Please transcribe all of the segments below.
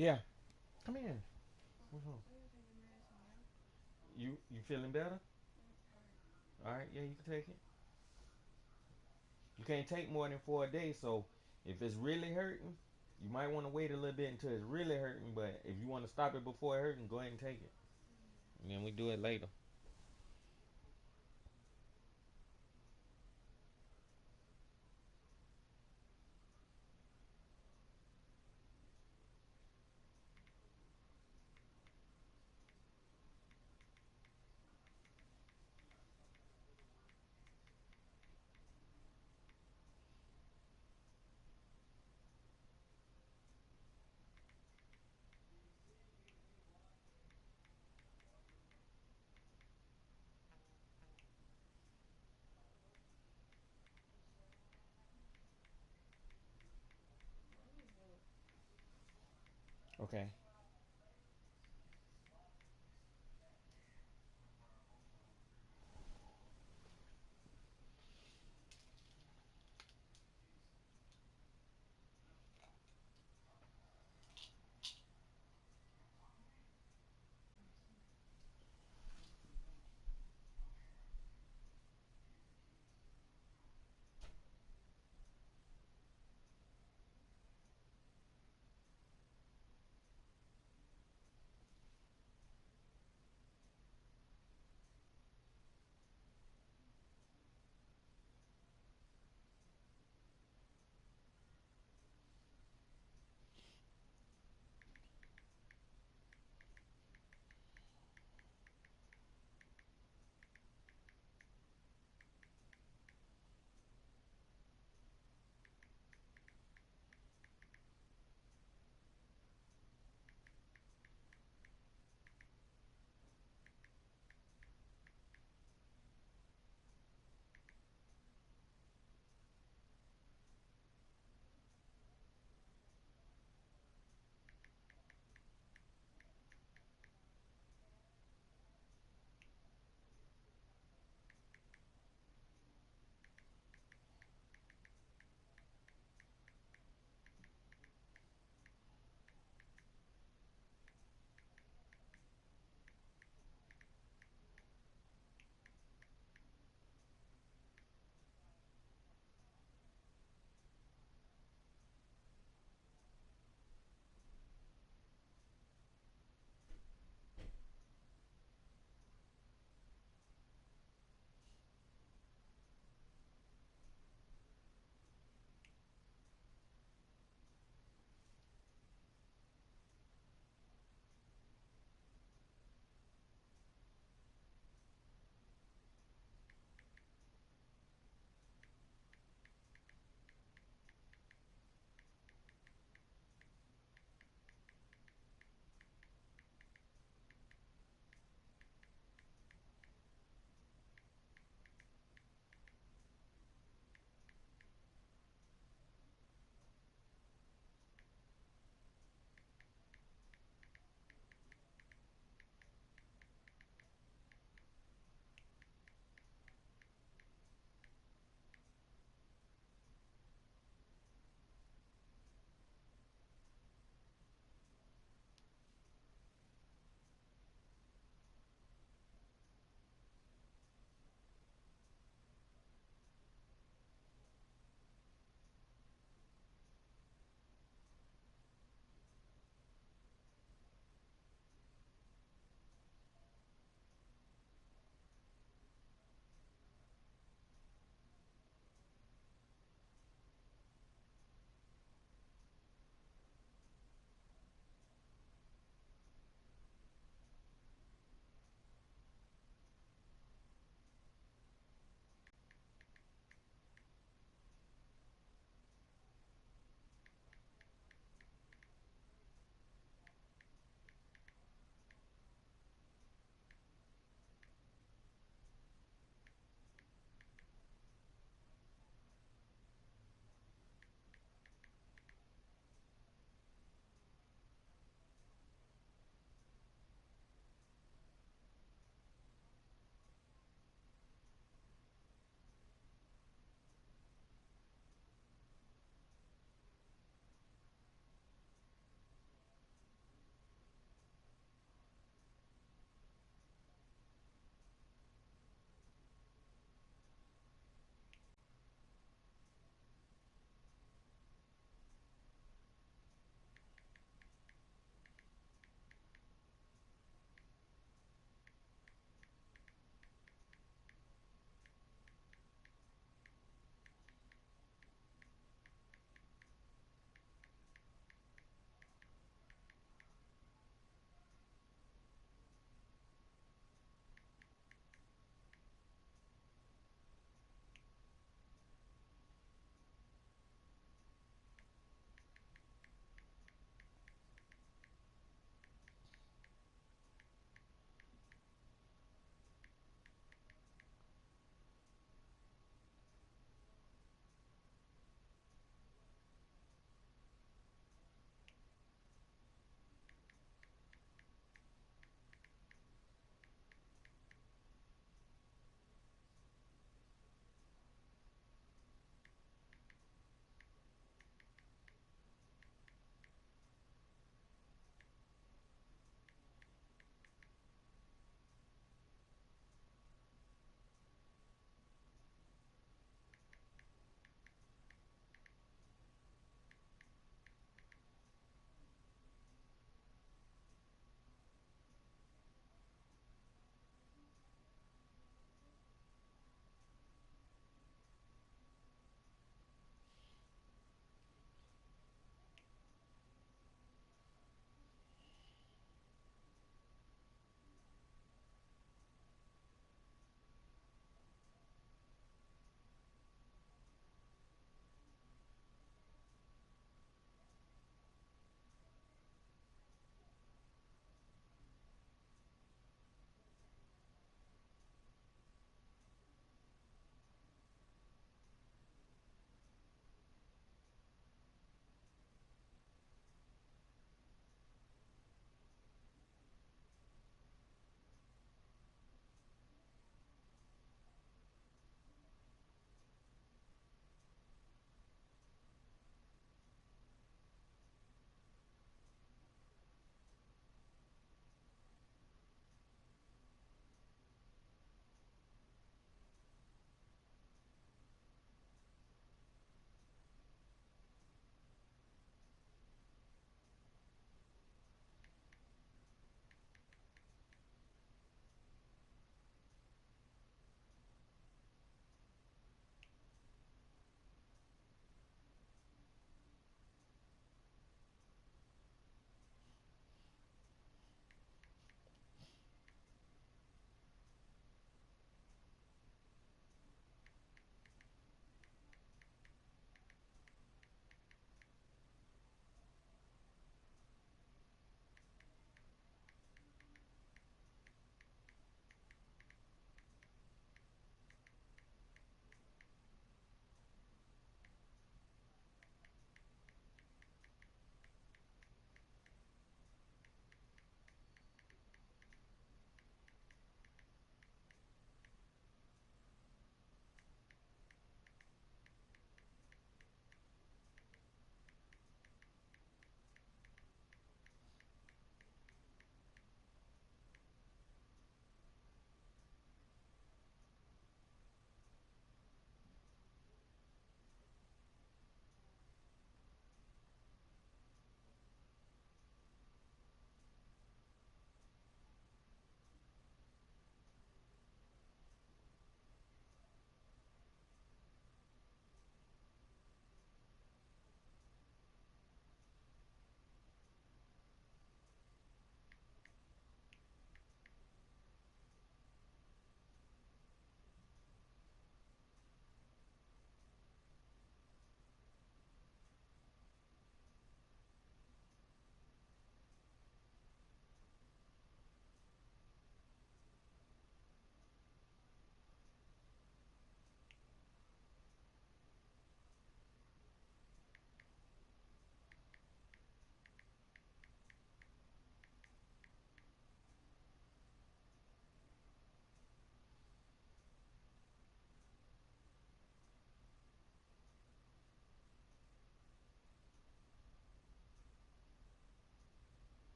Yeah. Come in. What's wrong? You feeling better? All right. Yeah, you can take it. You can't take more than 4 days. So if it's really hurting, you might want to wait a little bit until it's really hurting. But if you want to stop it before it hurting, go ahead and take it. And then we do it later. Okay.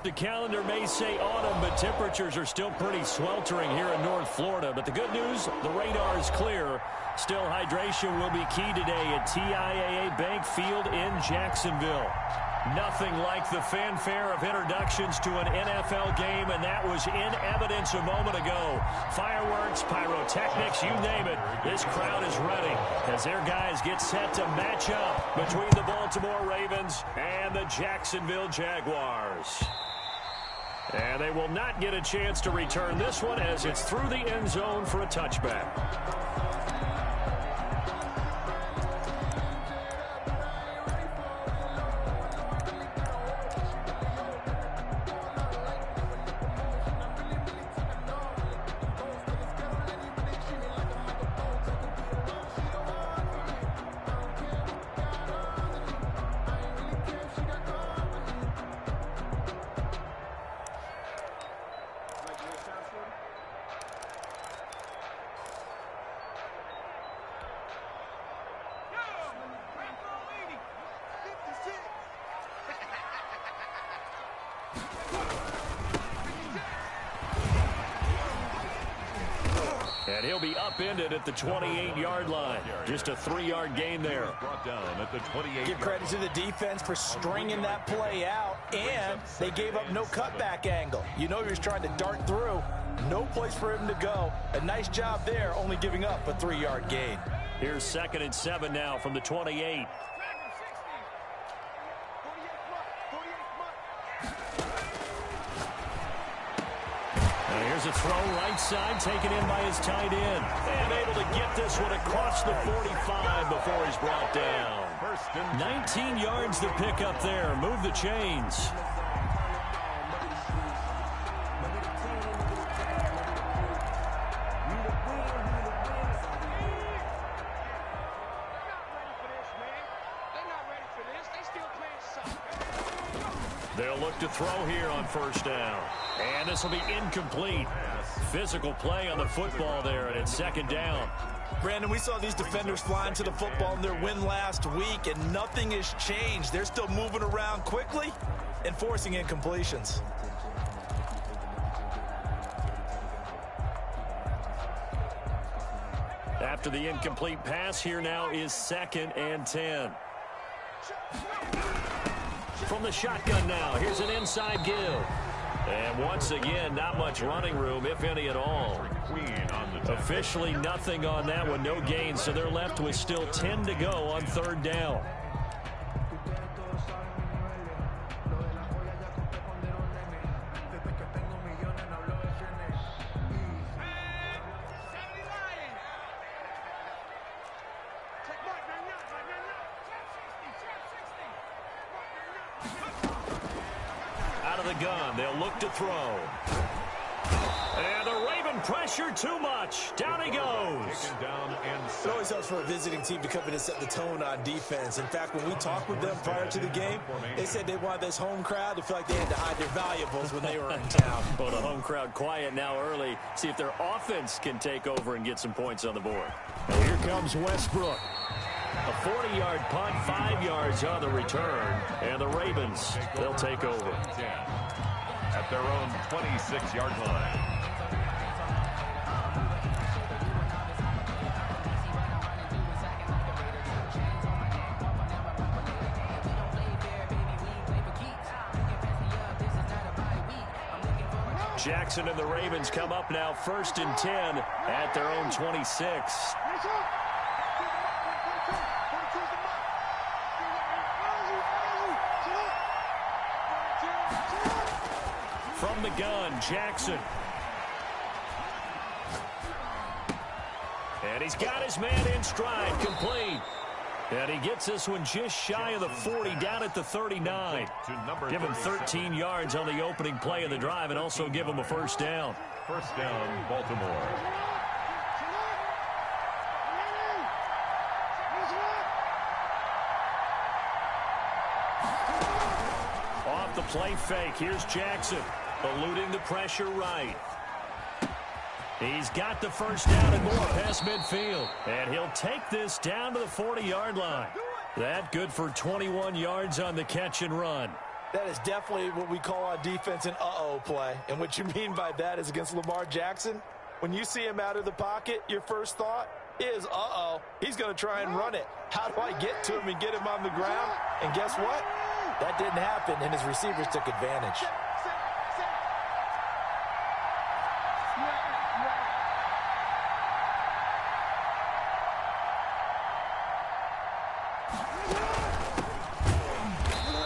The calendar may say autumn, but temperatures are still pretty sweltering here in North Florida. But the good news, the radar is clear. Still, hydration will be key today at TIAA Bank Field in Jacksonville. Nothing like the fanfare of introductions to an NFL game, and that was in evidence a moment ago. Fireworks, pyrotechnics, you name it. This crowd is ready as their guys get set to match up between the Baltimore Ravens and the Jacksonville Jaguars. And they will not get a chance to return this one as it's through the end zone for a touchback. And he'll be upended at the 28-yard line. Just a 3-yard gain there. Brought down at the 28. Give credit to the defense for stringing that play out, and they gave up no cutback angle. You know he was trying to dart through. No place for him to go. A nice job there, only giving up a 3-yard gain. Here's 2nd and 7 now from the 28. Here's a throw right side, taken in by his tight end. And able to get this one across the 45 before he's brought down. 19 yards to pick up there. Move the chains. They'll look to throw here on 1st down. And this will be incomplete. Physical play on the football there, and it's 2nd down. Brandon, we saw these defenders flying to the football in their win last week, and nothing has changed. They're still moving around quickly and forcing incompletions. After the incomplete pass, here now is 2nd and 10. From the shotgun now, here's an inside give. And once again, not much running room, if any at all. Officially nothing on that one, no gain, so they're left with still 10 to go on 3rd down. Gun. They'll look to throw. And the Raven pressure too much. Down he goes. It always helps for a visiting team to come in and set the tone on defense. In fact, when we talked with them prior to the game, they said they wanted this home crowd to feel like they had to hide their valuables when they were in town. Well, the home crowd quiet now early. See if their offense can take over and get some points on the board. And here comes Westbrook. A 40-yard punt, 5 yards on the return. And the Ravens, they'll take over. At their own 26-yard line. Jackson and the Ravens come up now 1st and 10 at their own 26. From the gun, Jackson. And he's got his man in stride, complete. And he gets this one just shy of the 40, down at the 39. Give him 13 yards on the opening play of the drive and also give him a 1st down. 1st down, Baltimore. Off the play fake, here's Jackson. Eluding the pressure right. He's got the 1st down and more past midfield. And he'll take this down to the 40-yard line. That good for 21 yards on the catch and run. That is definitely what we call on defense an uh-oh play. And what you mean by that is against Lamar Jackson, when you see him out of the pocket, your first thought is, uh-oh, he's going to try and run it. How do I get to him and get him on the ground? And guess what? That didn't happen, and his receivers took advantage.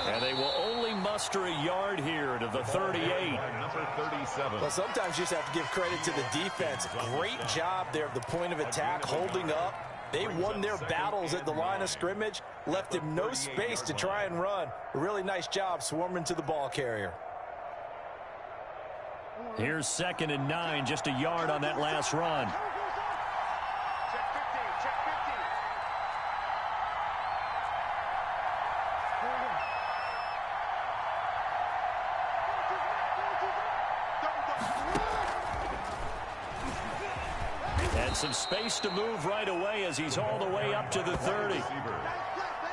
And they will only muster a yard here to the 38. Number 37. Well, sometimes you just have to give credit to the defense. Great job there at the point of attack, holding up. They won their battles at the line of scrimmage, left him no space to try and run. A really nice job swarming to the ball carrier. Here's 2nd and 9, just a yard on that last run. And some space to move right away as he's all the way up to the 30.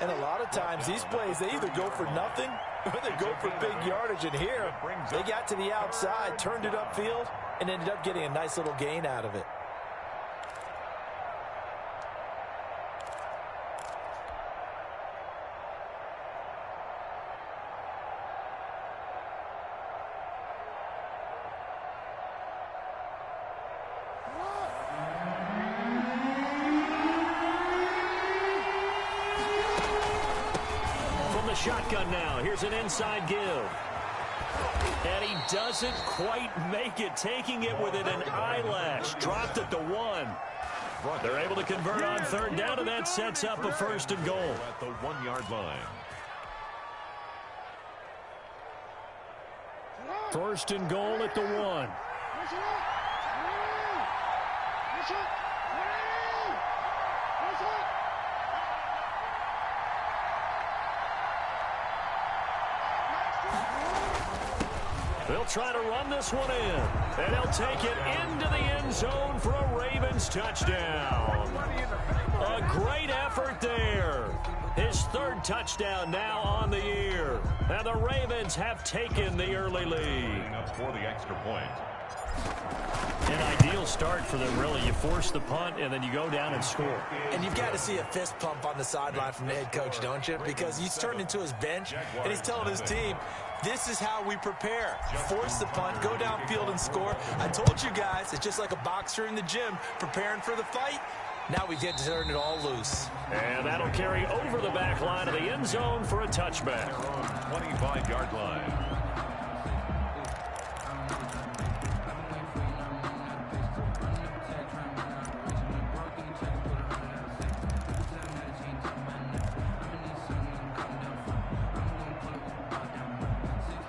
And a lot of times these plays, they either go for nothing or they go for big yardage. And here, they got to the outside, turned it upfield, and ended up getting a nice little gain out of it. Shotgun now. Here's an inside give. And he doesn't quite make it, taking it within an eyelash. Dropped at the 1. They're able to convert on 3rd down, and that sets up a 1st and goal. At the 1-yard line. 1st and goal at the 1. They'll try to run this one in, and they'll take it into the end zone for a Ravens touchdown. A great effort there. His 3rd touchdown now on the year. And the Ravens have taken the early lead. Up for the extra point. An ideal start for them, really. You force the punt, and then you go down and score. And you've got to see a fist pump on the sideline from the head coach, don't you? Because he's turned into his bench, and he's telling his team, this is how we prepare. Force the punt, go downfield and score. I told you guys, it's just like a boxer in the gym preparing for the fight. Now we get to turn it all loose. And that'll carry over the back line of the end zone for a touchback. 25-yard line.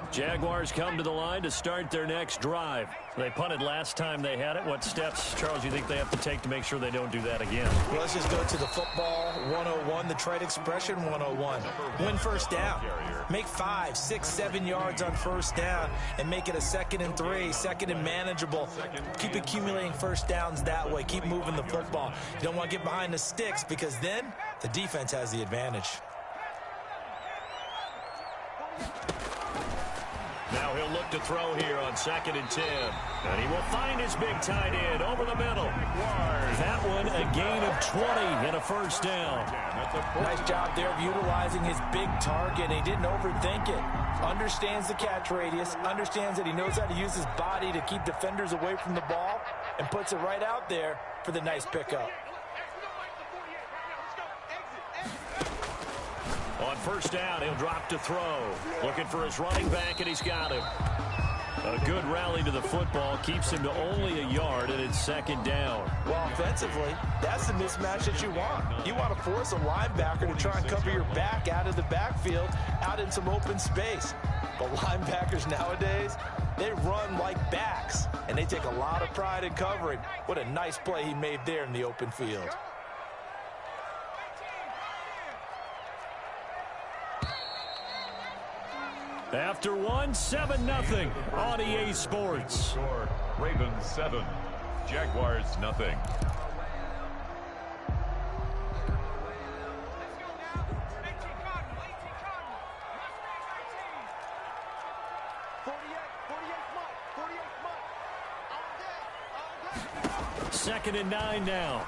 Jaguars come to the line to start their next drive. They punted last time they had it. What steps, Charles, you think they have to take to make sure they don't do that again? Well, let's just go to the football 101, the trade expression 101. Win 1st down. Make 5, 6, 7 yards on 1st down and make it a 2nd and 3, 2nd and manageable. Keep accumulating 1st downs that way. Keep moving the football. You don't want to get behind the sticks because then the defense has the advantage. Now he'll look to throw here on 2nd and 10. And he will find his big tight end over the middle. That one a gain of 20 and a 1st down. Nice job there of utilizing his big target. He didn't overthink it. Understands the catch radius. Understands that he knows how to use his body to keep defenders away from the ball. And puts it right out there for the nice pickup. On 1st down, he'll drop to throw. Looking for his running back, and he's got him. A good rally to the football keeps him to only a yard, and it's 2nd down. Well, offensively, that's the mismatch that you want. You want to force a linebacker to try and cover your back out of the backfield, out in some open space. But linebackers nowadays, they run like backs, and they take a lot of pride in covering. What a nice play he made there in the open field. After 7-0 on EA Sports. Score, Ravens 7, Jaguars nothing. Second and 9 now.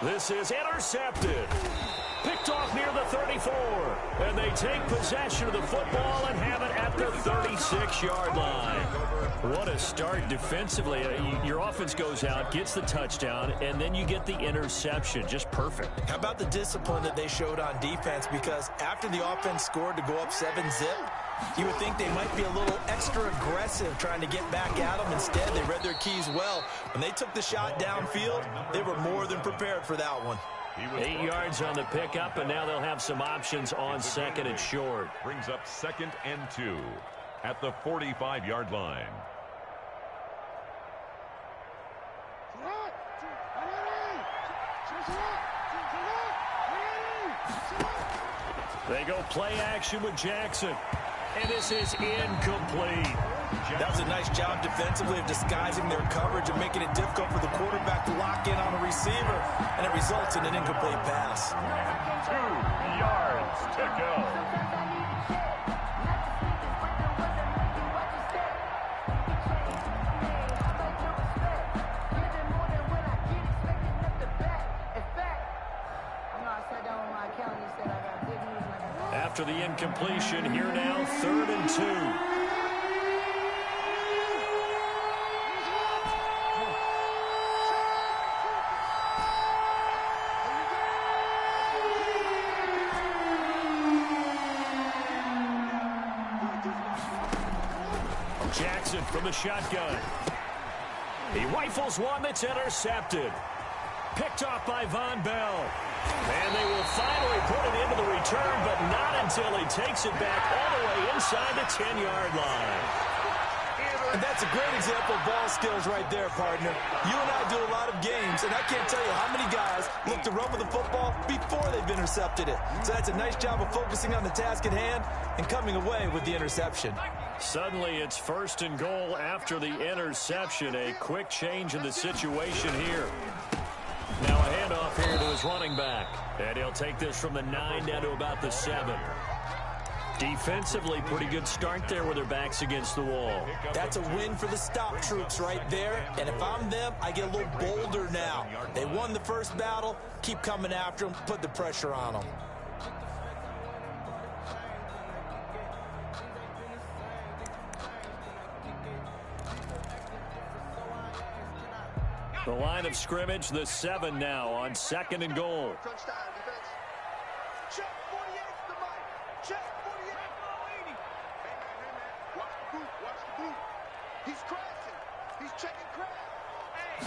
This is intercepted. Picked off near the 34. And they take possession of the football and have it at the 36-yard line. What a start defensively. Your offense goes out, gets the touchdown, and then you get the interception. Just perfect. How about the discipline that they showed on defense? Because after the offense scored to go up 7-zip, you would think they might be a little extra aggressive trying to get back at them. Instead, they read their keys well. When they took the shot downfield, they were more than prepared for that one. 8 yards on the pickup, and now they'll have some options on second and short. Brings up 2nd and 2 at the 45-yard line. They go play action with Jackson. And this is incomplete. That was a nice job defensively of disguising their coverage and making it difficult for the quarterback to lock in on a receiver. And it results in an incomplete pass. 2 yards to go. After the incompletion, here now, 3rd and 2. Jackson from the shotgun. He rifles one that's intercepted. Picked off by Von Bell. And they will finally put it into the return, but not until he takes it back all the way inside the 10-yard line. And that's a great example of ball skills right there, partner. You and I do a lot of games, and I can't tell you how many guys look to run with the football before they've intercepted it. So that's a nice job of focusing on the task at hand and coming away with the interception. Suddenly it's 1st and goal after the interception. A quick change in the situation here. Now a handoff here to his running back. And he'll take this from the 9 down to about the 7. Defensively, pretty good start there with their backs against the wall. That's a win for the stop troops right there. And if I'm them, I get a little bolder now. They won the first battle. Keep coming after them. Put the pressure on them. The line of scrimmage, the 7 now on 2nd and goal. Check 48 the mic. Check 48. Watch the group. Watch the group. He's crashing. He's checking crash.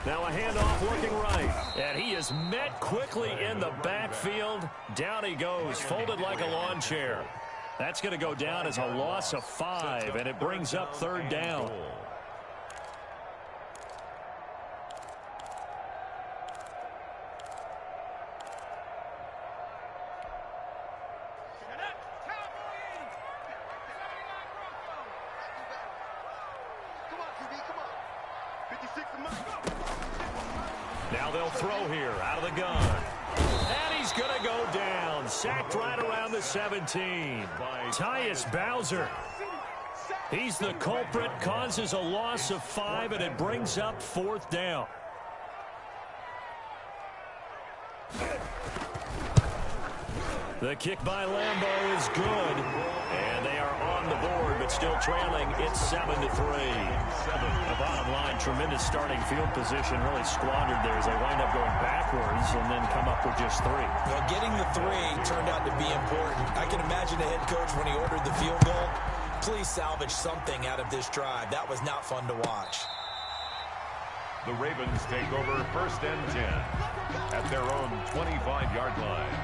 Now a handoff looking right. And he is met quickly in the backfield. Down he goes, folded like a lawn chair. That's going to go down as a loss of 5, and it brings up 3rd down. Now they'll throw here out of the gun. And he's going to go down. Sacked right around the 17 by Tyus Bowser. He's the culprit, causes a loss of 5, and it brings up 4th down. The kick by Lambeau is good. And they are on the board, but still trailing. It's 7-3. The bottom line, tremendous starting field position, really squandered there as they wind up going backwards and then come up with just 3. Well, getting the 3 turned out to be important. I can imagine the head coach when he ordered the field goal. Please salvage something out of this drive. That was not fun to watch. The Ravens take over 1st and 10 at their own 25-yard line.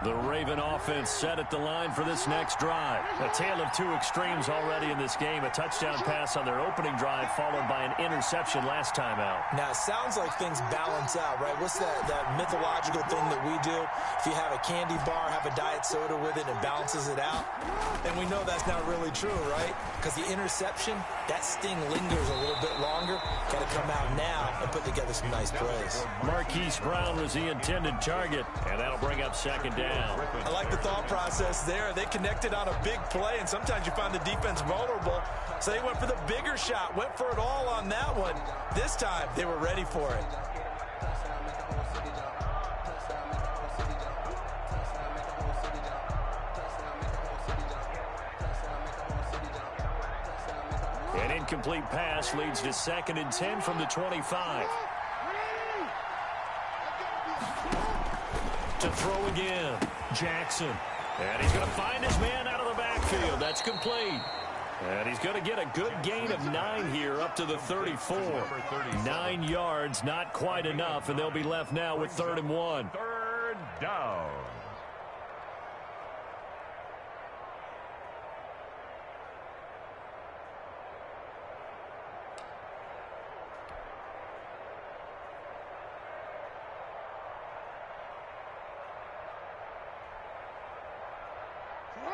The Raven offense set at the line for this next drive. A tale of two extremes already in this game. A touchdown pass on their opening drive followed by an interception last time out. Now, it sounds like things balance out, right? What's that mythological thing that we do? If you have a candy bar, have a diet soda with it, it balances it out. And we know that's not really true, right? Because the interception, that sting lingers a little bit longer. Got to come out now and put together some nice plays. Marquise Brown was the intended target, and that'll bring up second down. I like the thought process there. They connected on a big play, and sometimes you find the defense vulnerable. So they went for the bigger shot, went for it all on that one. This time, they were ready for it. An incomplete pass leads to 2nd and 10 from the 25. To throw again, Jackson. And he's going to find his man out of the backfield. That's complete. And he's going to get a good gain of 9 here up to the 34. 9 yards, not quite enough, and they'll be left now with 3rd and 1. 3rd down.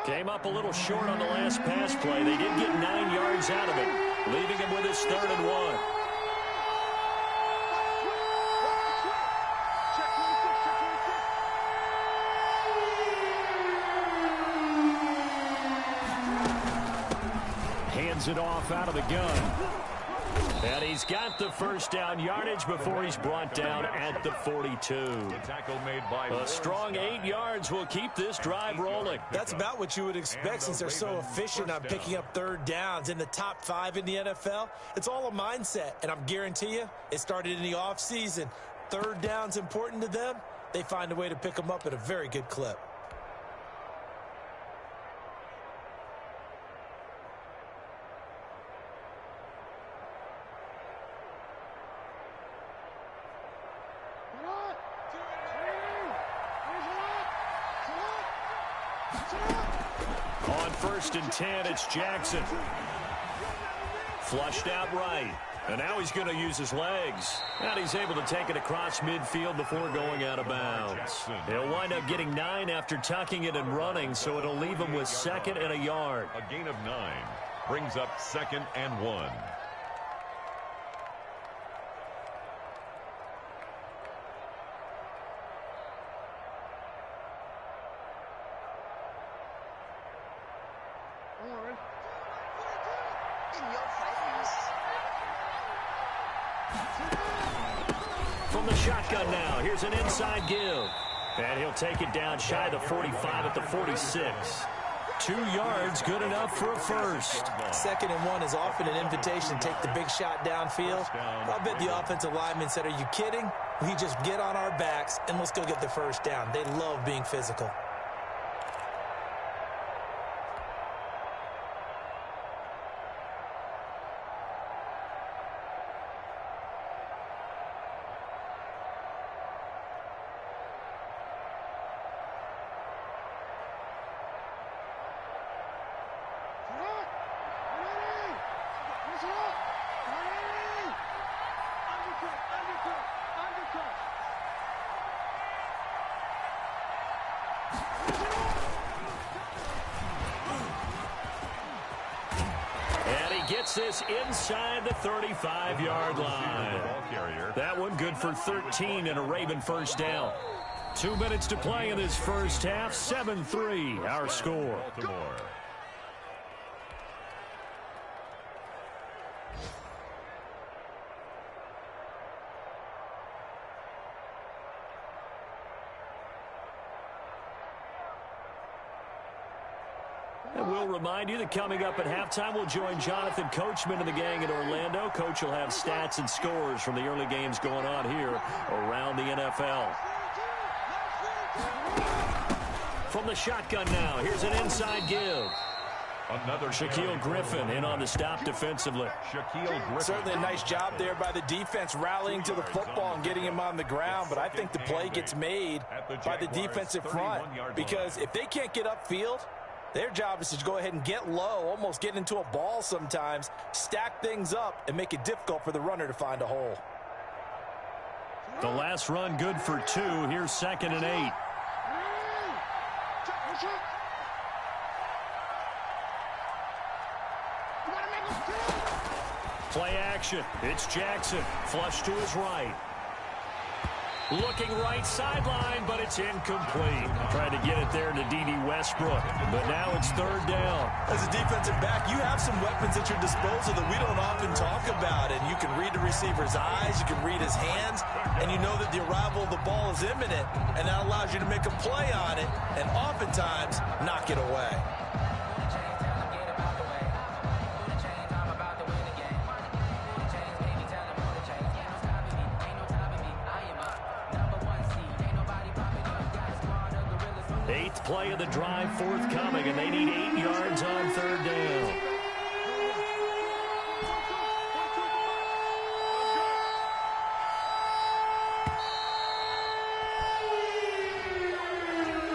Came up a little short on the last pass play. They did get 9 yards out of it, leaving him with his 3rd and 1. Hands it off out of the gun. And he's got the first down yardage before he's brought down at the 42. A strong 8 yards will keep this drive rolling. That's about what you would expect since they're so efficient on picking up 3rd downs. In the top 5 in the NFL, it's all a mindset. And I'm guarantee you, it started in the offseason. 3rd down's important to them. They find a way to pick them up at a very good clip. On 1st and 10, it's Jackson. Flushed out right. And now he's going to use his legs. And he's able to take it across midfield before going out of bounds. He'll wind up getting 9 after tucking it and running, so it'll leave him with 2nd and a yard. A gain of 9 brings up 2nd and 1. From the shotgun now, here's an inside give. And he'll take it down shy of the 45 at the 46. 2 yards, good enough for a first. 2nd and 1 is often an invitation to take the big shot downfield. I bet the offensive lineman said, are you kidding? We just get on our backs and let's go get the first down. They love being physical. Gets this inside the 35-yard line. That one good for 13 and a Raven first down. 2 minutes to play in this first half. 7-3 our score. And we'll remind you that coming up at halftime, we'll join Jonathan Coachman and the gang in Orlando. Coach will have stats and scores from the early games going on here around the NFL. From the shotgun now, here's an inside give. Another Shaquille Griffin in on the stop defensively. Shaquille Griffin. Certainly a nice job there by the defense rallying to the football and getting him on the ground, but I think the play gets made by the defensive front because if they can't get upfield, their job is to go ahead and get low, almost get into a ball sometimes, stack things up, and make it difficult for the runner to find a hole. The last run good for 2. Here's 2nd and 8. Play action. It's Jackson. Flush to his right. Looking right sideline, but it's incomplete. Tried to get it there to D.D. Westbrook, but now it's 3rd down. As a defensive back, you have some weapons at your disposal that we don't often talk about, and you can read the receiver's eyes, you can read his hands, and you know that the arrival of the ball is imminent, and that allows you to make a play on it, and oftentimes knock it away. Play of the drive forthcoming, and they need 8 yards on 3rd down.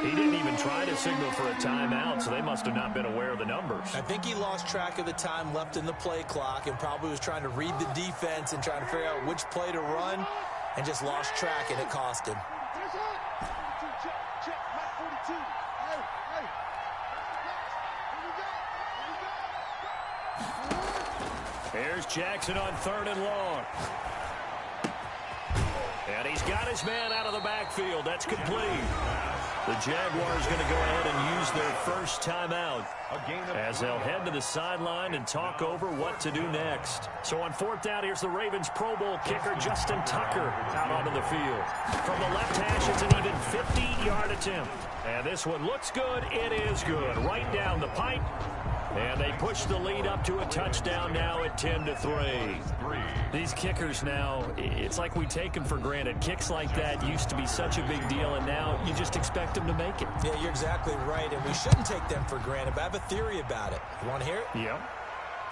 He didn't even try to signal for a timeout, so they must have not been aware of the numbers. I think he lost track of the time left in the play clock and probably was trying to read the defense and trying to figure out which play to run and just lost track, and it cost him. Here's Jackson on 3rd and long. And he's got his man out of the backfield. That's complete. The Jaguars going to go ahead and use their first timeout as they'll head to the sideline and talk over what to do next. So on 4th down, here's the Ravens Pro Bowl kicker Justin Tucker out onto the field. From the left hash, it's an even 50-yard attempt. And this one looks good. It is good. Right down the pipe. And they push the lead up to a touchdown now at 10-3. These kickers now, it's like we take them for granted. Kicks like that used to be such a big deal, and now you just expect them to make it. Yeah, you're exactly right, and we shouldn't take them for granted, but I have a theory about it. You want to hear it? Yeah.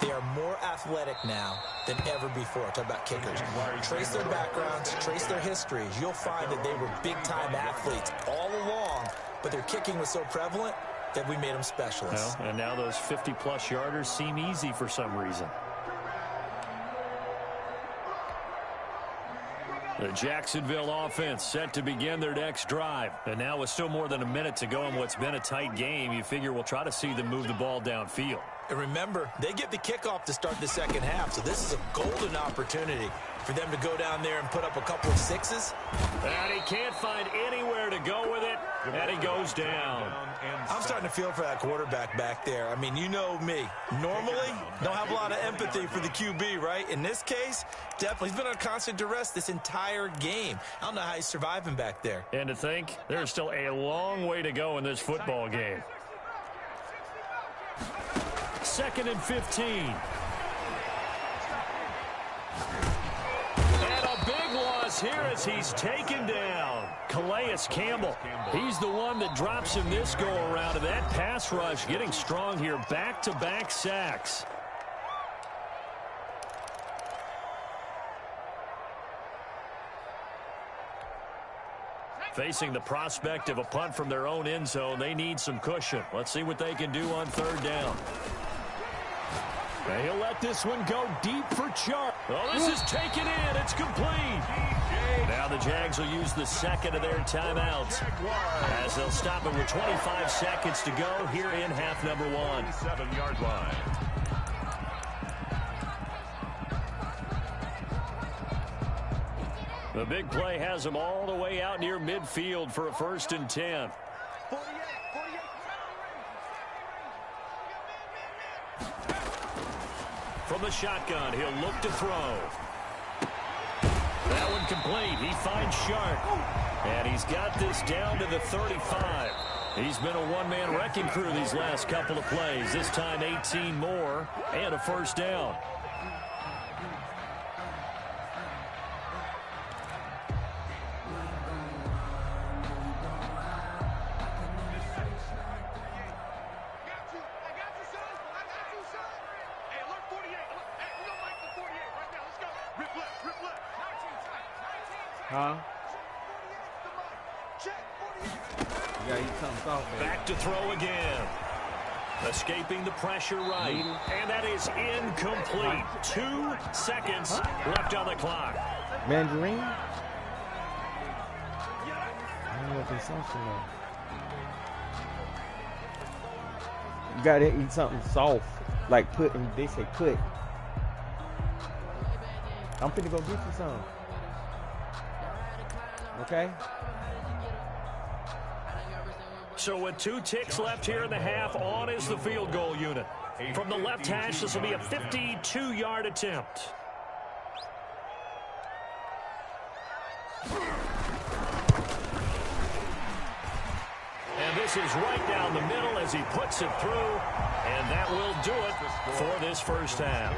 They are more athletic now than ever before. Talk about kickers. Trace their backgrounds, trace their histories. You'll find that they were big-time athletes all along, but their kicking was so prevalent that we made them specialists. Well, and now those 50-plus yarders seem easy for some reason. The Jacksonville offense set to begin their next drive. And now with still more than a minute to go in what's been a tight game, you figure we'll try to see them move the ball downfield. And remember, they get the kickoff to start the second half, so this is a golden opportunity for them to go down there and put up a couple of sixes. And he can't find anywhere to go with it, and he goes down. I'm starting to feel for that quarterback back there. I mean, you know me. Normally, don't have a lot of empathy for the QB, right? In this case, definitely. He's been on constant duress this entire game. I don't know how he's surviving back there. And to think, there's still a long way to go in this football game. 2nd and 15. And a big loss here as he's taken down. Calais Campbell. He's the one that drops him this go-around. And that pass rush getting strong here. Back-to-back sacks. Facing the prospect of a punt from their own end zone, they need some cushion. Let's see what they can do on 3rd down. And he'll let this one go deep for Chark. Oh, this is taken in. It's complete. Now the Jags will use the second of their timeouts as they'll stop it with 25 seconds to go here in half number 1. 7-yard line. The big play has them all the way out near midfield for a 1st and 10. From the shotgun, he'll look to throw. That one complete. He finds Sharp. And he's got this down to the 35. He's been a one-man wrecking crew these last couple of plays. This time 18 more and a 1st down. Huh? You gotta eat something soft, baby. Back to throw again. Escaping the pressure right. And that is incomplete. 2 seconds left on the clock. Mandarin? I don't know what this sauce is. You gotta eat something soft. Like pudding. They say put. I'm finna go get you some. Okay? So with 2 ticks left here in the half, on is the field goal unit. From the left hash, this will be a 52-yard attempt. And this is right down the middle as he puts it through, and that will do it for this first half.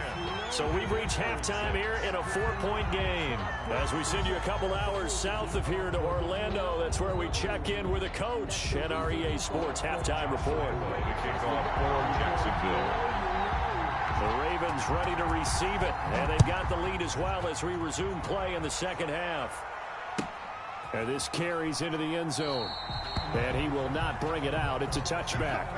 So we've reached halftime here in a 4-point game. As we send you a couple hours south of here to Orlando, that's where we check in with the coach and our EA Sports halftime report. The kickoff for Jacksonville. The Ravens ready to receive it, and they've got the lead as well as we resume play in the second half. And this carries into the end zone. And he will not bring it out. It's a touchback.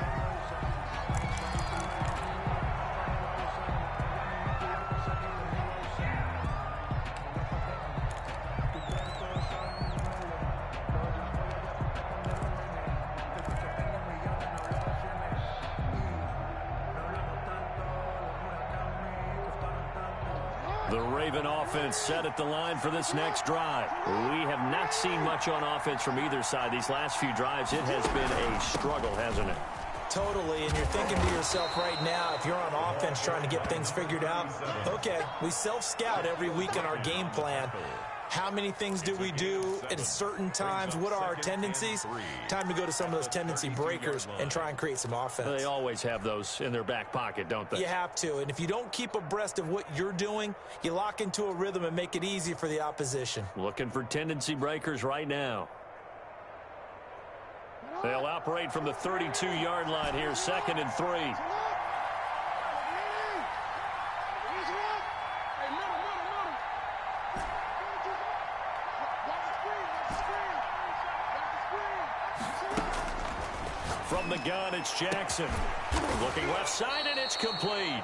The Raven offense set at the line for this next drive. We have not seen much on offense from either side. These last few drives, it has been a struggle, hasn't it? Totally, and you're thinking to yourself right now, if you're on offense trying to get things figured out, okay, we self-scout every week in our game plan. How many things do we do at certain times? What are our tendencies? Time to go to some of those tendency breakers and try and create some offense. They always have those in their back pocket, don't they? You have to, and if you don't keep abreast of what you're doing, you lock into a rhythm and make it easy for the opposition. Looking for tendency breakers right now. They'll operate from the 32-yard line here, 2nd and 3. From the gun, it's Jackson. Looking left side, and it's complete.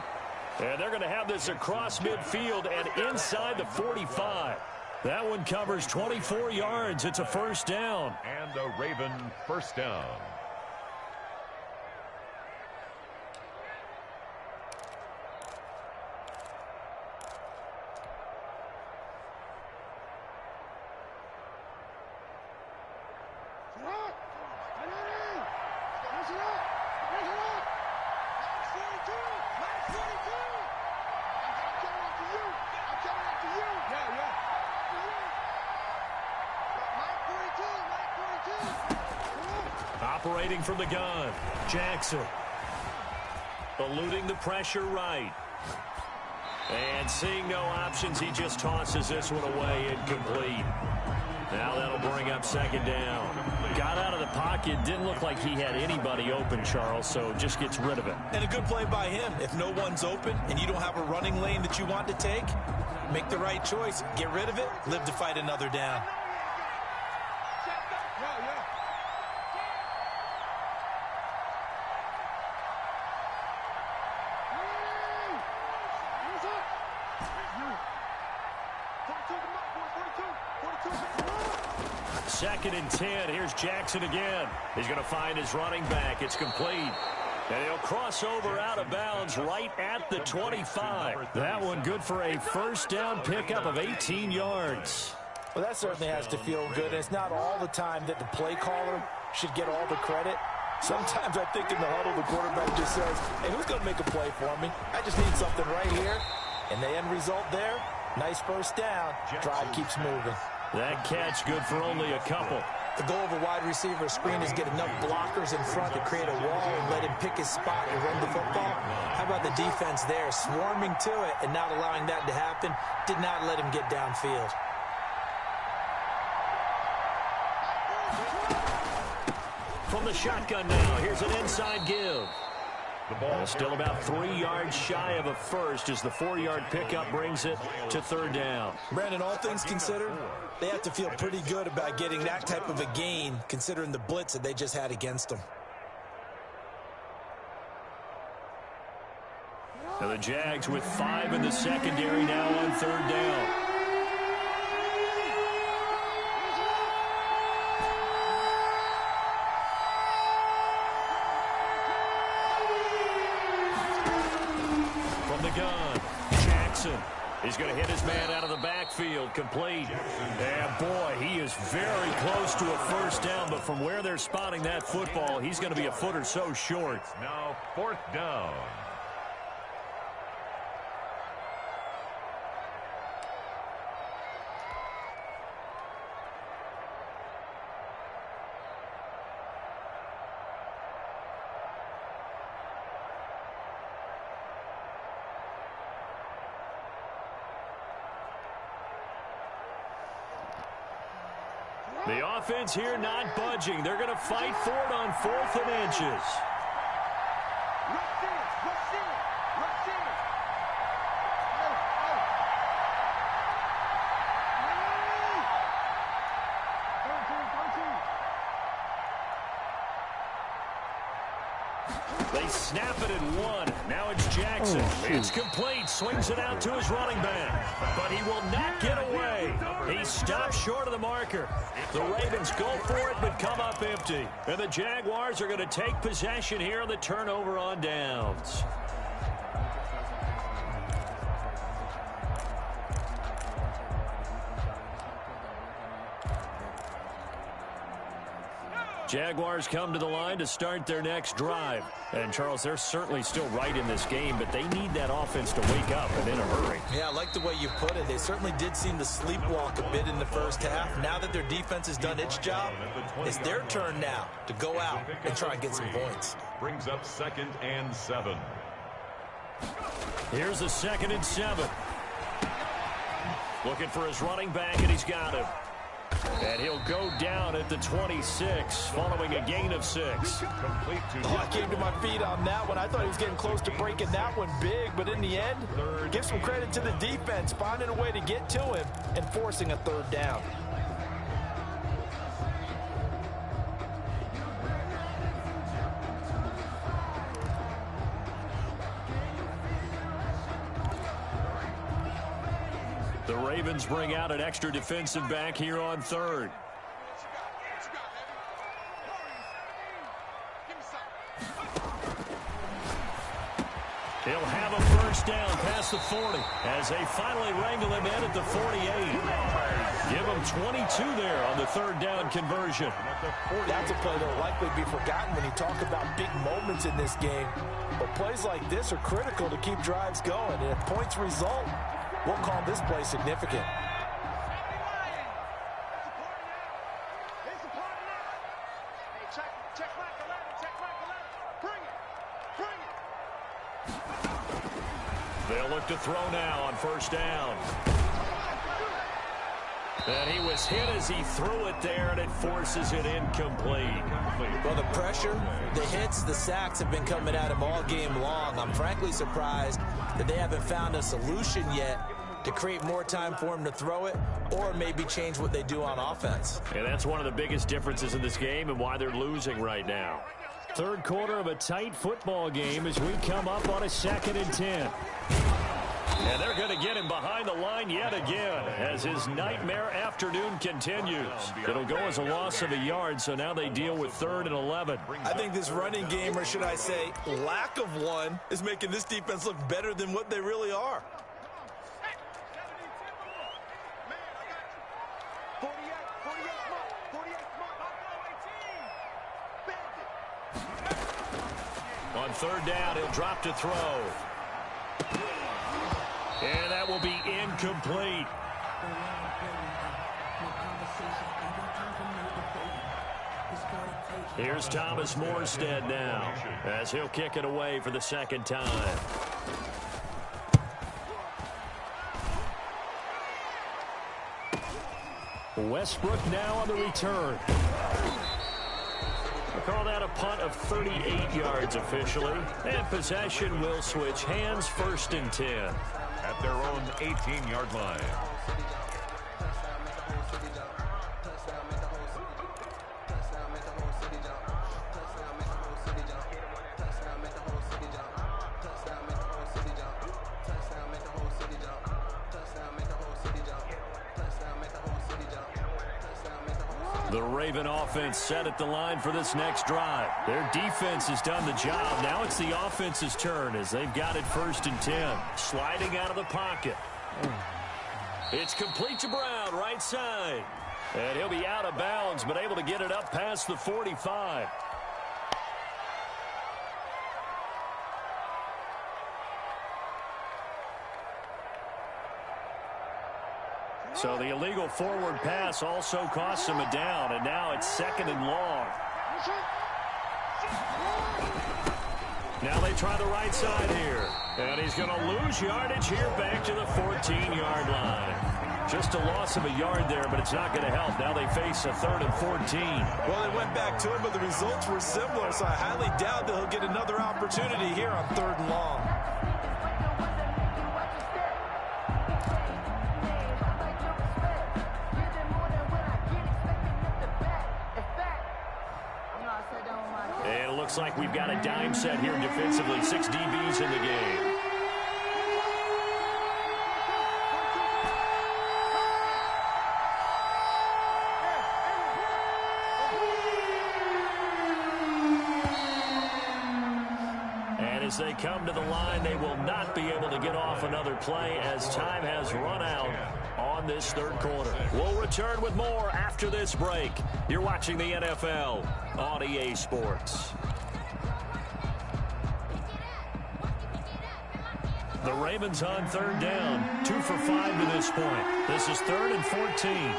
And they're going to have this across midfield and inside the 45. That one covers 24 yards. It's a first down. And a Raven first down. Operating from the gun, Jackson. Eluding the pressure right. And seeing no options, he just tosses this one away, incomplete. Now that'll bring up 2nd down. Got out of the pocket, didn't look like he had anybody open, Charles, so just gets rid of it. And a good play by him. If no one's open and you don't have a running lane that you want to take, make the right choice. Get rid of it, live to fight another down. Second and 10. Here's Jackson again. He's going to find his running back. It's complete. And he'll cross over out of bounds right at the 25. That one good for a first down pickup of 18 yards. Well, that certainly has to feel good. And it's not all the time that the play caller should get all the credit. Sometimes I think in the huddle, the quarterback just says, hey, who's going to make a play for me? I just need something right here. And the end result there, nice first down. Drive keeps moving. That catch good for only a couple. The goal of a wide receiver screen is get enough blockers in front to create a wall and let him pick his spot and run the football. How about the defense there, swarming to it and not allowing that to happen? Did not let him get downfield. From the shotgun now, here's an inside give. The ball Still about 3 yards shy of a first as the 4-yard pickup brings it to third down. Brandon, all things considered, they have to feel pretty good about getting that type of a gain considering the blitz that they just had against them. Now the Jags with 5 in the secondary now on third down. The gun. Jackson. He's going to hit his man out of the backfield. Complete. And boy, he is very close to a first down, but from where they're spotting that football, he's going to be a foot or so short. Now 4th down. The offense here not budging. They're going to fight for it on 4th and inches. They snap it at 1. Now it's Jackson. It's complete. Swings it out to his running back. But he will not get away. He stops short of the marker. The Ravens go for it but come up empty. And the Jaguars are going to take possession here on the turnover on downs. Jaguars come to the line to start their next drive. And, Charles, they're certainly still right in this game, but they need that offense to wake up and in a hurry. Yeah, I like the way you put it. They certainly did seem to sleepwalk a bit in the first half. Now that their defense has done its job, it's their turn now to go out and try and get some points. Brings up 2nd and 7. Here's a 2nd and 7. Looking for his running back, and he's got him. And he'll go down at the 26, following a gain of 6. I came to my feet on that one. I thought he was getting close to breaking that one big, but in the end, give some credit to the defense, finding a way to get to him and forcing a 3rd down. The Ravens bring out an extra defensive back here on 3rd. He'll have a first down past the 40 as they finally wrangle him in at the 48. Give him 22 there on the 3rd down conversion. That's a play that will likely be forgotten when you talk about big moments in this game. But plays like this are critical to keep drives going. And if points result, we'll call this play significant. They'll look to throw now on first down. And he was hit as he threw it there, and it forces it incomplete. Well, the pressure, the hits, the sacks have been coming at him all game long. I'm frankly surprised that they haven't found a solution yet to create more time for him to throw it or maybe change what they do on offense. And that's one of the biggest differences in this game and why they're losing right now. 3rd quarter of a tight football game as we come up on a 2nd and 10. And they're going to get him behind the line yet again as his nightmare afternoon continues. It'll go as a loss of a yard, so now they deal with 3rd and 11. I think this running game, or should I say lack of one, is making this defense look better than what they really are. On 3rd down, he'll drop to throw. And that will be incomplete. Here's Thomas Morstead now as he'll kick it away for the 2nd time. Westbrook now on the return. Call that a punt of 38 yards officially. And possession will switch hands, 1st and 10. At their own 18-yard line. The Raven offense set at the line for this next drive. Their defense has done the job. Now it's the offense's turn as they've got it 1st and 10. Sliding out of the pocket. It's complete to Brown, right side. And he'll be out of bounds, but able to get it up past the 45. So the illegal forward pass also costs him a down, and now it's 2nd and long. Now they try the right side here, and he's going to lose yardage here back to the 14-yard line. Just a loss of a yard there, but it's not going to help. Now they face a 3rd and 14. Well, they went back to him, but the results were similar, so I highly doubt that he'll get another opportunity here on 3rd and long. And it looks like we've got a dime set here defensively. 6 DBs in the game. And as they come to the line, they will not be able to get off another play as time has run out on this 3rd quarter. We'll return with more after this break. You're watching the NFL on EA Sports. The Ravens on 3rd down. 2 for 5 to this point. This is 3rd and 14.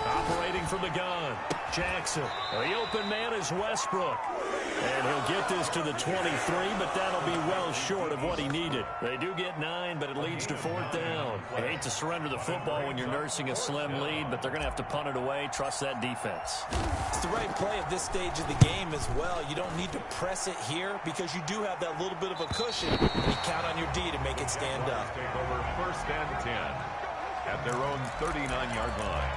Operating from the gun. Jackson. The open man is Westbrook. And he'll get this to the 23, but that'll be well short of what he needed. They do get 9, but it leads to 4th down. I hate to surrender the football when you're nursing a slim lead, but they're going to have to punt it away. Trust that defense. It's the right play at this stage of the game as well. You don't need to press it here because you do have that little bit of a cushion, and you count on your D to make it stand up. Take over 1st and 10 at their own 39-yard line.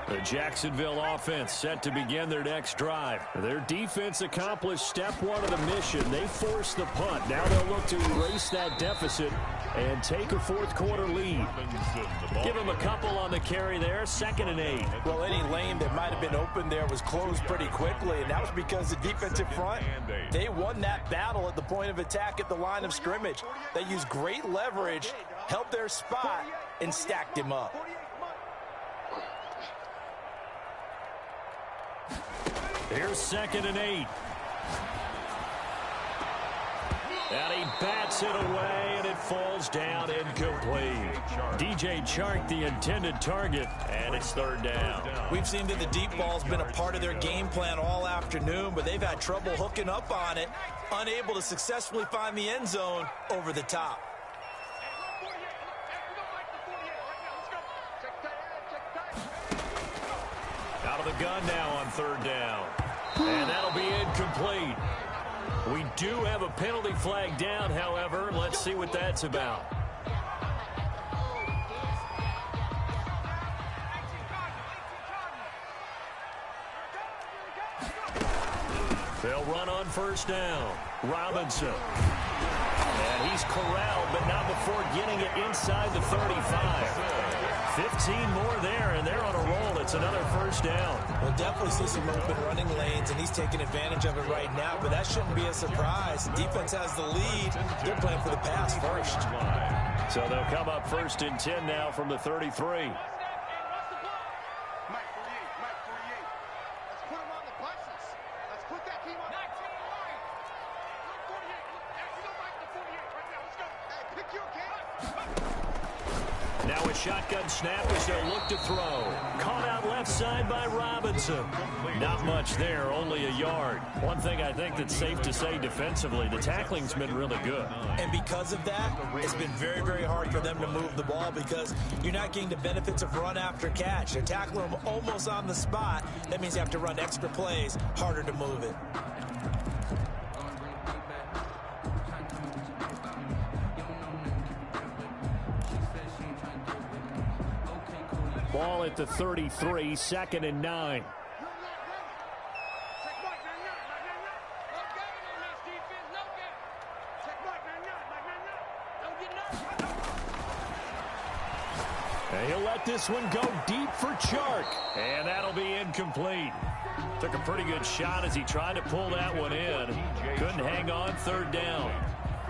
The Jacksonville offense set to begin their next drive. Their defense accomplished step 1 of the mission. They forced the punt. Now they'll look to erase that deficit and take a 4th quarter lead. Give them a couple on the carry there. 2nd and 8. Well, any lane that might have been open there was closed pretty quickly, and that was because the defensive front, they won that battle at the point of attack at the line of scrimmage. They used great leverage, helped their spot, and stacked him up. Here's 2nd and 8. And he bats it away, and it falls down incomplete. DJ Chark, the intended target, and it's 3rd down. We've seen that the deep ball's been a part of their game plan all afternoon, but they've had trouble hooking up on it, unable to successfully find the end zone over the top. Out of the gun now on 3rd down. And that'll be incomplete. We do have a penalty flag down, however. Let's see what that's about. They'll run on 1st down. Robinson. And he's corralled, but not before getting it inside the 35. 15 more there, and they're on a roll. It's another 1st down. We'll definitely see some open running lanes, and he's taking advantage of it right now, but that shouldn't be a surprise. Defense has the lead. They're playing for the pass first. So they'll come up 1st and 10 now from the 33. Now a shotgun snap as they'll look to throw. Caught out left side by Robinson. Not much there, only a yard. One thing I think that's safe to say defensively, the tackling's been really good. And because of that, it's been very, very hard for them to move the ball because you're not getting the benefits of run after catch. They're tackling them almost on the spot. That means you have to run extra plays, harder to move it. Ball at the 33, 2nd and 9. And he'll let this one go deep for Chark. And that'll be incomplete. Took a pretty good shot as he tried to pull that one in. Couldn't hang on, 3rd down.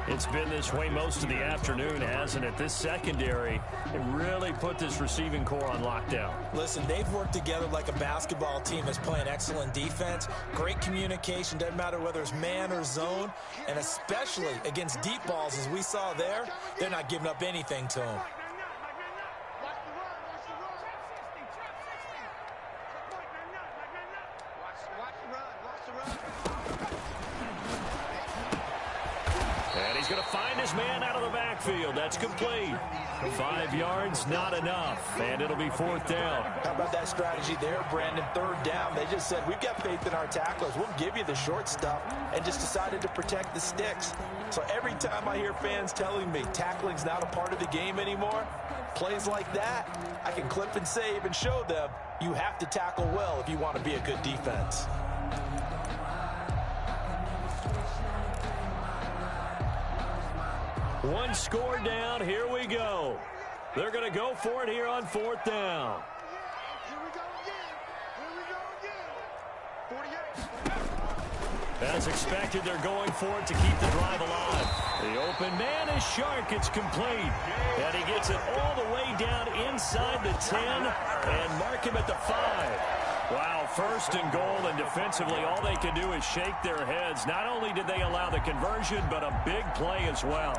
It's been this way most of the afternoon, hasn't it? This secondary, it really put this receiving core on lockdown. Listen, they've worked together like a basketball team that's playing excellent defense. Great communication, doesn't matter whether it's man or zone. And especially against deep balls, as we saw there, they're not giving up anything to them. He's going to find his man out of the backfield. That's complete. 5 yards, not enough. And it'll be 4th down. How about that strategy there, Brandon? 3rd down. They just said, we've got faith in our tacklers. We'll give you the short stuff, and just decided to protect the sticks. So every time I hear fans telling me tackling's not a part of the game anymore, plays like that, I can clip and save and show them you have to tackle well if you want to be a good defense. One score down. Here we go. They're going to go for it here on 4th down. Here we go again. 48. As expected, they're going for it to keep the drive alive. The open man is Chark. It's complete. And he gets it all the way down inside the 10 and mark him at the 5. Wow, 1st and goal, and defensively all they can do is shake their heads. Not only did they allow the conversion, but a big play as well.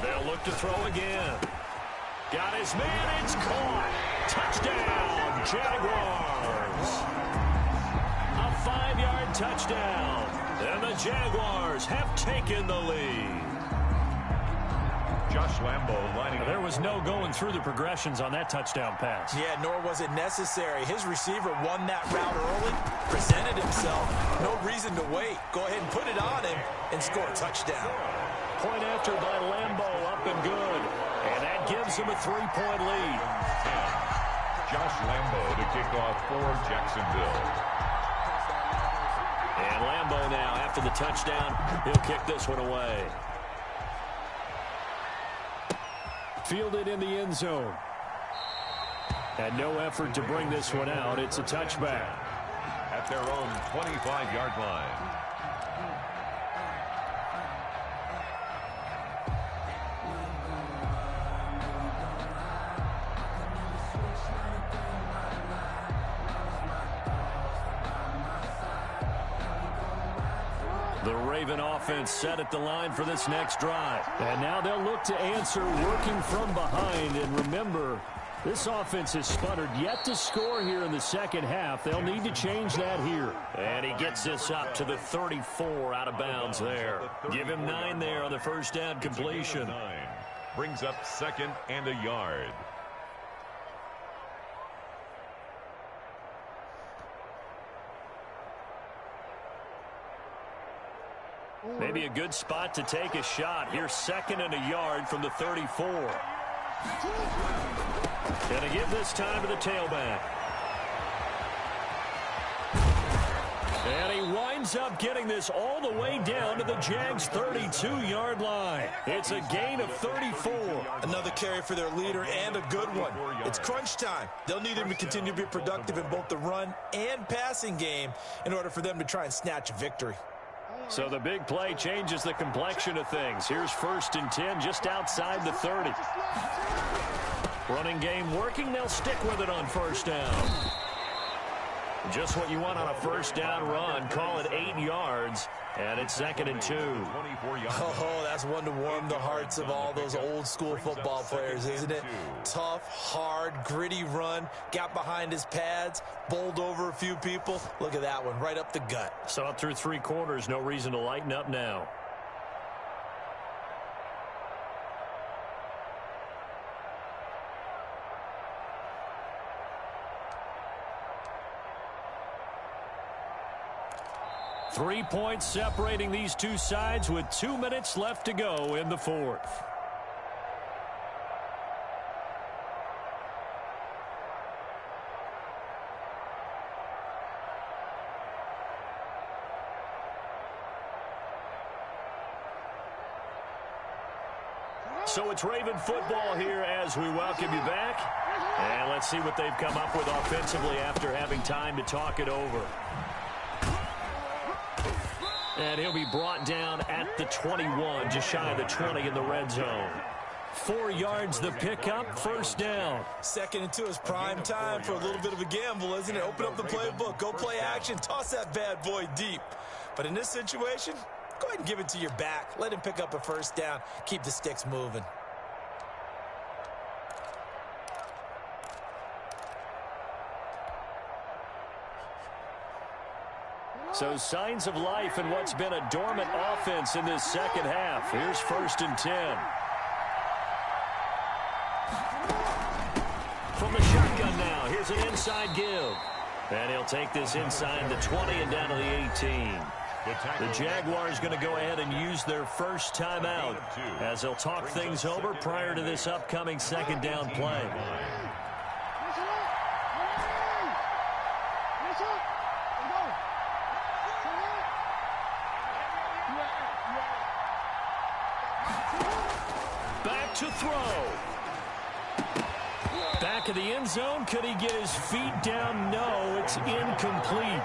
They'll look to throw again. Got his man. It's caught. Touchdown, Jaguars. A 5-yard touchdown. And the Jaguars have taken the lead. Josh Lambo lining up. There was no going through the progressions on that touchdown pass. Yeah, nor was it necessary. His receiver won that route early, presented himself. No reason to wait. Go ahead and put it on him and score a touchdown. Point after by Lambo, up and good. And that gives him a 3-point lead. Josh Lambo to kick off for Jacksonville. And Lambo now, after the touchdown, he'll kick this one away. Fielded in the end zone. And no effort to bring this one out. It's a touchback. At their own 25-yard line. The Raven offense set at the line for this next drive. And now they'll look to answer working from behind. And remember, this offense has sputtered yet to score here in the second half. They'll need to change that here. And he gets this up to the 34 out of bounds there. Give him 9 there on the first down completion. Brings up 2nd and a yard. Maybe a good spot to take a shot. Here's 2nd and a yard from the 34. Going to give this time to the tailback. And he winds up getting this all the way down to the Jags' 32-yard line. It's a gain of 34. Another carry for their leader and a good one. It's crunch time. They'll need him to continue to be productive in both the run and passing game in order for them to try and snatch a victory. So the big play changes the complexion of things. Here's 1st and 10 just outside the 30. Running game working. They'll stick with it on 1st down. Just what you want on a 1st down run. Call it 8 yards. And it's 2nd and 2. Oh, that's one to warm the hearts of all those old school football players, isn't it? Tough, hard, gritty run. Got behind his pads, bowled over a few people. Look at that one, right up the gut. So up through 3 quarters, no reason to lighten up now. Three points separating these two sides with 2 minutes left to go in the 4th. So it's Raven football here as we welcome you back. And let's see what they've come up with offensively after having time to talk it over. And he'll be brought down at the 21, just shy of the 20 in the red zone. 4 yards the pickup, 1st down. 2nd and 2 is prime time for a little bit of a gamble, isn't it? Open up the playbook, go play action, toss that bad boy deep. But in this situation, go ahead and give it to your back. Let him pick up a 1st down, keep the sticks moving. So signs of life in what's been a dormant offense in this 2nd half. Here's 1st and 10. From the shotgun now, here's an inside give. And he'll take this inside the 20 and down to the 18. The Jaguars going to go ahead and use their first timeout as they'll talk things over prior to this upcoming 2nd down play. Back to throw. Back of the end zone. Could he get his feet down? No, it's incomplete.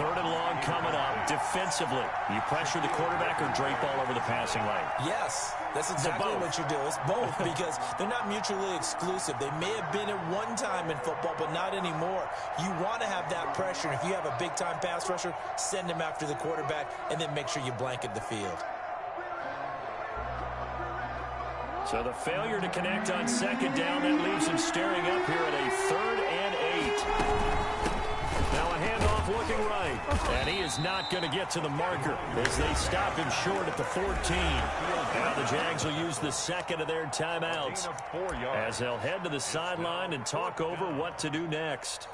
3rd and long coming up defensively. You pressure the quarterback or drape all over the passing lane? Yes, that's exactly what you do. It's both because they're not mutually exclusive. They may have been at one time in football, but not anymore. You want to have that pressure. If you have a big-time pass rusher, send him after the quarterback, and then make sure you blanket the field. So the failure to connect on 2nd down, that leaves him staring up here at a 3rd and 8. Now a handoff looking right. And he is not going to get to the marker as they stop him short at the 14. Now the Jags will use the 2nd of their timeouts as they'll head to the sideline and talk over what to do next.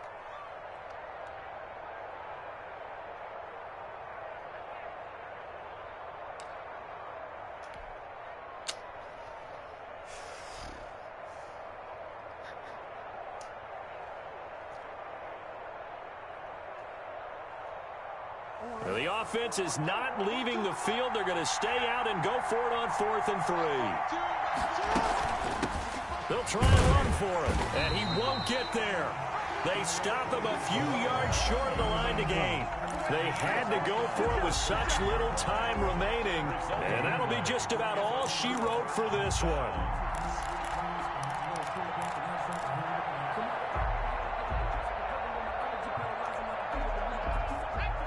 The offense is not leaving the field. They're going to stay out and go for it on 4th and 3. They'll try and run for it, and he won't get there. They stop him a few yards short of the line to gain. They had to go for it with such little time remaining, and that'll be just about all she wrote for this one.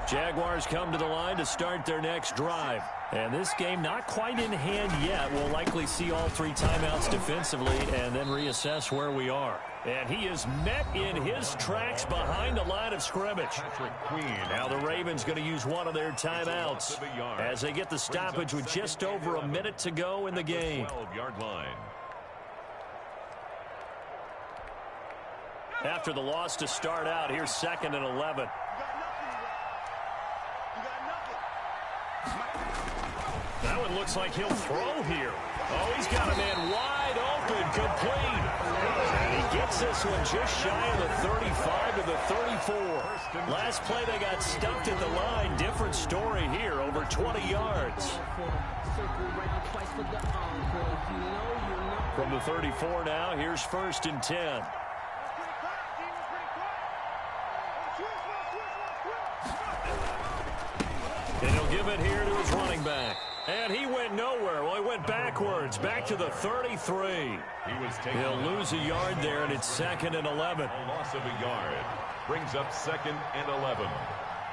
Jaguars come to the line to start their next drive. And this game not quite in hand yet. We'll likely see all 3 timeouts defensively and then reassess where we are. And he is met in his tracks behind the line of scrimmage. Now the Ravens going to use one of their timeouts as they get the stoppage with just over a minute to go in the game. 12-yard line. After the loss to start out, here's 2nd and 11. That one looks like he'll throw here. Oh, he's got a man wide open, complete. And he gets this one just shy of the 35 to the 34. Last play they got stumped at the line. Different story here, over 20 yards. From the 34 now, here's 1st and 10. And he'll He'll give it here to his running back. And he went nowhere. Well, he went backwards, back to the 33. He'll lose a yard there, and it's 2nd and 11. A loss of a yard brings up 2nd and 11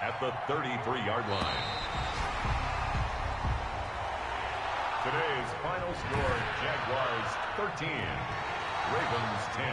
at the 33-yard line. Today's final score, Jaguars 13, Ravens 10.